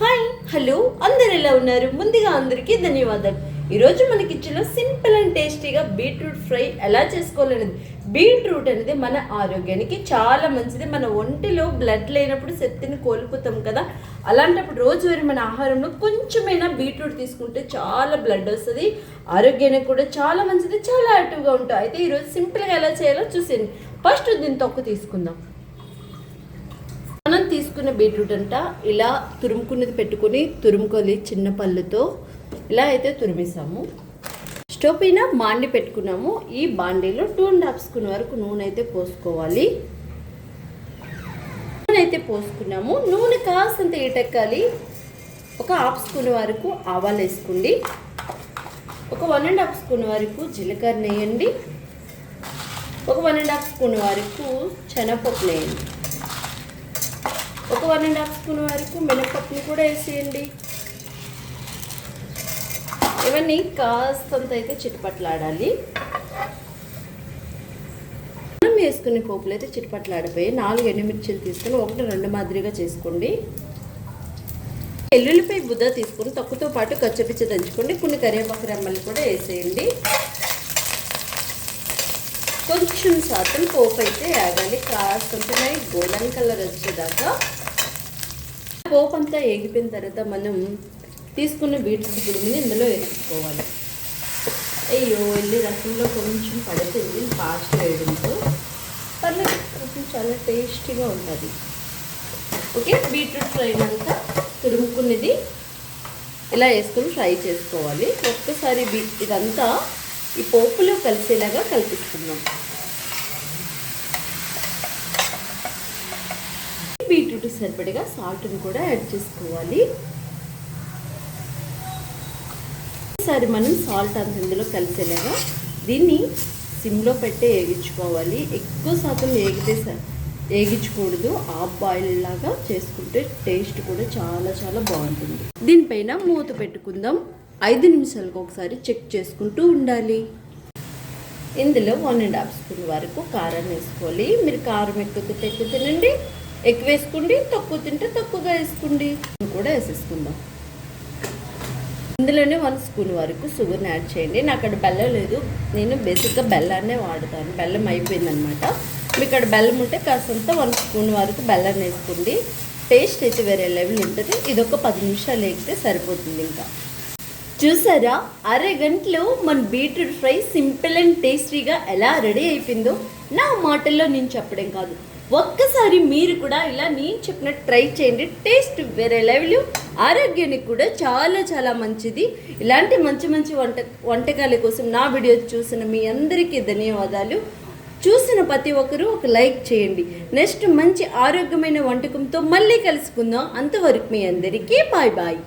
Hi hello అందరు ఎలా ఉన్నారు? ముందుగా అందరికీ ధన్యవాదాలు. ఈరోజు మన కిచెన్లో సింపుల్ అండ్ టేస్టీగా బీట్రూట్ ఫ్రై ఎలా చేసుకోవాలనేది. బీట్రూట్ అనేది మన ఆరోగ్యానికి చాలా మంచిది. మన ఒంటిలో బ్లడ్ లేనప్పుడు శక్తిని కోల్పోతాం కదా, అలాంటప్పుడు రోజువారీ మన ఆహారంలో కొంచెమైనా బీట్రూట్ తీసుకుంటే చాలా బ్లడ్ వస్తుంది, ఆరోగ్యానికి కూడా చాలా మంచిది, చాలా యాక్టివ్గా ఉంటాం. అయితే ఈరోజు సింపుల్గా ఎలా చేయాలో చూసేయండి. ఫస్ట్ దీని తొక్కు తీసుకుందాం. మనం తీసుకున్న బీట్రూట్ అంతా ఇలా తురుముకున్నది పెట్టుకొని తురుముకొని చిన్న పళ్ళుతో ఇలా అయితే తురిమేసాము. స్టవ్ పైన బాండి పెట్టుకున్నాము. ఈ బాండీలో 2.5 స్పూన్ వరకు నూనె అయితే పోసుకోవాలి. నూనె అయితే పోసుకున్నాము. నూనె కాస్తంత ఎటెక్కాలి. ఒక 1/2 స్పూన్ వరకు ఆవాలు వేసుకోండి. ఒక 1.5 స్పూన్ వరకు జీలకర్ర వేయండి. ఒక 1.5 స్పూన్ వరకు శనగపప్పు వేయండి. ఒక 1.5 స్పూన్ వరకు మినపప్పుని కూడా వేసేయండి. ఇవన్నీ కాస్తంత అయితే చిటపట్లాడాలి. మనం వేసుకునే పోపులు అయితే చిటపట్లాడిపోయి 4 ఎండుమిర్చిలు తీసుకొని 1-2 మాదిరిగా చేసుకోండి. ఎల్లుల్లిపాయ బుద్ద తీసుకొని తొక్కుతో పాటు కచ్చపిచ్చ దంచుకోండి. కొన్ని కరివేపాకు రెమ్మలు కూడా వేసేయండి. కొంచెం శాతం పోపు అయితే వేగాలి. కాస్తంత గోల్డెన్ కలర్ వచ్చేదాకా. పోపు అంతా వేగిపోయిన తర్వాత మనం తీసుకున్న బీట్రూట్ గుడిని ఇందులో వేసుకోవాలి. అయ్యో వెళ్ళి రసంలో కొంచెం పడుతుంది ఫాస్ట్ వేయడంతో, పర్లేదు కొంచెం చాలా టేస్టీగా ఉంటుంది. ఓకే, బీట్రూట్ ఫ్రై అంతా తురుముకున్నది ఇలా వేసుకొని ఫ్రై చేసుకోవాలి. ఒక్కసారి ఇదంతా ఈ పోపులో కలిసేలాగా కలిపిస్తున్నాం. బీట్రూట్ సరిపడిగా సాల్ట్ని కూడా యాడ్ చేసుకోవాలి. ఒకసారి మనం సాల్ట్ అంత ఇందులో కలిసేలాగా దీన్ని సిమ్లో పెట్టే వేగించుకోవాలి. ఎక్కువ శాతం వేగించకూడదు. హాఫ్ బాయిల్ లాగా చేసుకుంటే టేస్ట్ కూడా చాలా చాలా బాగుంటుంది. దీనిపైన మూత పెట్టుకుందాం. 5 నిమిషాలకు ఒకసారి చెక్ చేసుకుంటూ ఉండాలి. ఇందులో 1.5 స్పూన్ వరకు కారం వేసుకోవాలి. మీరు కారం ఎక్కువ తినండి, ఎక్కువ వేసుకోండి. తక్కువ తింటే తక్కువగా వేసుకోండి. కూడా వేసేసుకుందాం. ఇందులోనే 1 స్పూన్ వరకు షుగర్ని యాడ్ చేయండి. నాకు అక్కడ బెల్లం లేదు, నేను బేసిక్గా బెల్లాన్నే వాడతాను. బెల్లం అయిపోయిందనమాట. మీకు అక్కడ బెల్లం ఉంటే కాస్తంత 1 స్పూన్ వరకు బెల్లాన్ని వేసుకోండి. టేస్ట్ అయితే వేరే లెవెల్ ఉంటుంది. ఇది ఒక 10 నిమిషాలు వేగితే సరిపోతుంది. ఇంకా చూసారా, అరగంటలో మన బీట్రూట్ ఫ్రై సింపుల్ అండ్ టేస్టీగా ఎలా రెడీ అయిపోయిందో నా మాటల్లో నేను చెప్పడం కాదు, ఒక్కసారి మీరు కూడా ఇలా నేను చెప్పినట్టు ట్రై చేయండి. టేస్ట్ వేరే లెవెల్, ఆరోగ్యానికి కూడా చాలా చాలా మంచిది. ఇలాంటి మంచి మంచి వంటకాల కోసం నా వీడియో చూసిన మీ అందరికీ ధన్యవాదాలు. చూసిన ప్రతి ఒక్కరూ ఒక లైక్ చేయండి. నెక్స్ట్ మంచి ఆరోగ్యమైన వంటకంతో మళ్ళీ కలుసుకుందాం. అంతవరకు మీ అందరికీ బాయ్ బాయ్.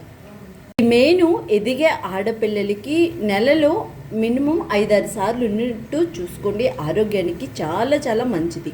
ఈ మెయిన్ ఎదిగే ఆడపిల్లలకి నెలలో మినిమం 5-6 సార్లు ఉన్నట్టు చూసుకోండి. ఆరోగ్యానికి చాలా చాలా మంచిది.